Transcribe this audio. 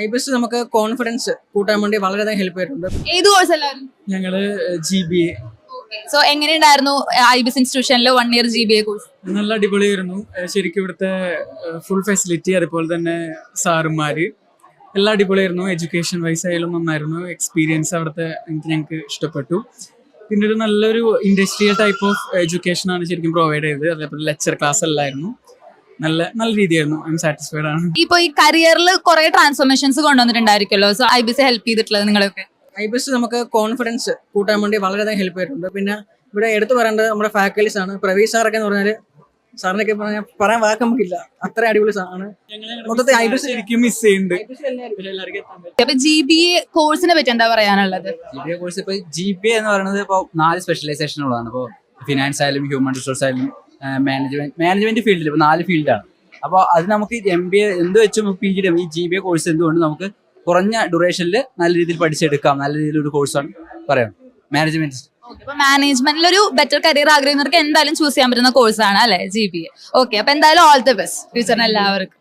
IBS നമുക്ക് confidence കൂട്ടാൻ വേണ്ടി വളരെയധികം ഹെൽപ്പ് ചെയ്തിട്ടുണ്ട്. ഏത് കോഴ്സ് എല്ലാവരും? ഞങ്ങള് GBA. സോ എങ്ങനെയുണ്ടായിരുന്നു ഐബിഎസ് ഇൻസ്റ്റിറ്റ്യൂഷനിലെ 1 ഇയർ GBA കോഴ്സ്? നല്ല അടിപൊളിയായിരുന്നു. ശരിക്കും ഇവിടുത്തെ ഫുൾ ഫെസിലിറ്റി, അതുപോലെ തന്നെ സാറുമാര് എല്ലാം അടിപൊളിയായിരുന്നു. എഡ്യൂക്കേഷൻ വൈസ് ആയാലും നന്നായിരുന്നു. എക്സ്പീരിയൻസ് അവിടുത്തെ ഞങ്ങൾക്ക് ഇഷ്ടപ്പെട്ടു. പിന്നെ ഒരു നല്ലൊരു ഇൻഡസ്ട്രിയൽ ടൈപ്പ് ഓഫ് എഡ്യൂക്കേഷൻ ആണ് ശരിക്കും പ്രൊവൈഡ് ചെയ്തത്. അതേപോലെ ലെക്ചർ ക്ലാസ് അല്ലായിരുന്നു. നല്ല രീതിയായിരുന്നു. ഐ എം സാറ്റിസ്ഫൈഡ് ആണ്. ഇപ്പൊ ഈ കരിയറിൽ കുറെ ട്രാൻസ്ഫോർമേഷൻസ് കൊണ്ടുവന്നിട്ടുണ്ടായിരിക്കുമല്ലോ. സോ ഐബിഎസ് ഹെൽപ്പ് ചെയ്തിട്ടുള്ളത് നിങ്ങളൊക്കെ? ഐബിഎസ് നമുക്ക് കോൺഫിഡൻസ് കൂട്ടാൻ വേണ്ടി വളരെയധികം ഹെൽപ്പ് ചെയ്തിട്ടുണ്ട്. പിന്നെ ഇവിടെ എടുത്തു പറയേണ്ടത് നമ്മുടെ ഫാക്കൽറ്റീസ് ആണ്. പ്രവീഷ് സാറൊക്കെ എന്ന് പറഞ്ഞാൽ സാറിനൊക്കെ പറയാൻ വാക്ക് നമുക്കില്ല, അത്ര അടിപൊളി സാറാണ്. മൊത്തത്തിൽ ഐബിഎസ് ശരിക്കും മിസ് ചെയ്യുന്നുണ്ട്. അപ്പൊ GBA കോഴ്സിനെ പറ്റി എന്താ പറയാനുള്ളത്? GBA കോഴ്സ് ഇപ്പൊ GBA എന്ന് പറയുന്നത് ഇപ്പോൾ 4 സ്പെഷ്യലൈസേഷനുകളാണ്. ഇപ്പോൾ ഫിനാൻസ് ആയാലും ഹ്യൂമൻ റിസോഴ്സ് ആയാലും മാനേജ്മെന്റ് ഫീൽഡിൽ ഇപ്പോൾ 4 ഫീൽഡാണ്. അപ്പോൾ അത് നമുക്ക് MBA എന്ത് വെച്ചും PG ഈ GBA കോഴ്സ് എന്തുകൊണ്ട് നമുക്ക് കുറഞ്ഞ ഡ്യൂറേഷനിൽ നല്ല രീതിയിൽ പഠിച്ചെടുക്കാം. നല്ല രീതിയിലൊരു കോഴ്സാണ് പറയാം മാനേജ്മെന്റ്. മാനേജ്മെന്റിൽ ഒരു ബെറ്റർ കരിയർ ആഗ്രഹിക്കുന്നവർക്ക് എന്തായാലും ചൂസ് ചെയ്യാൻ പറ്റുന്ന കോഴ്സാണ് അല്ലെ GBA. ഓക്കെ, അപ്പൊ എന്തായാലും ഓൾ ദി ബെസ്റ്റ് ഫ്യൂച്ചറിന് എല്ലാവർക്കും.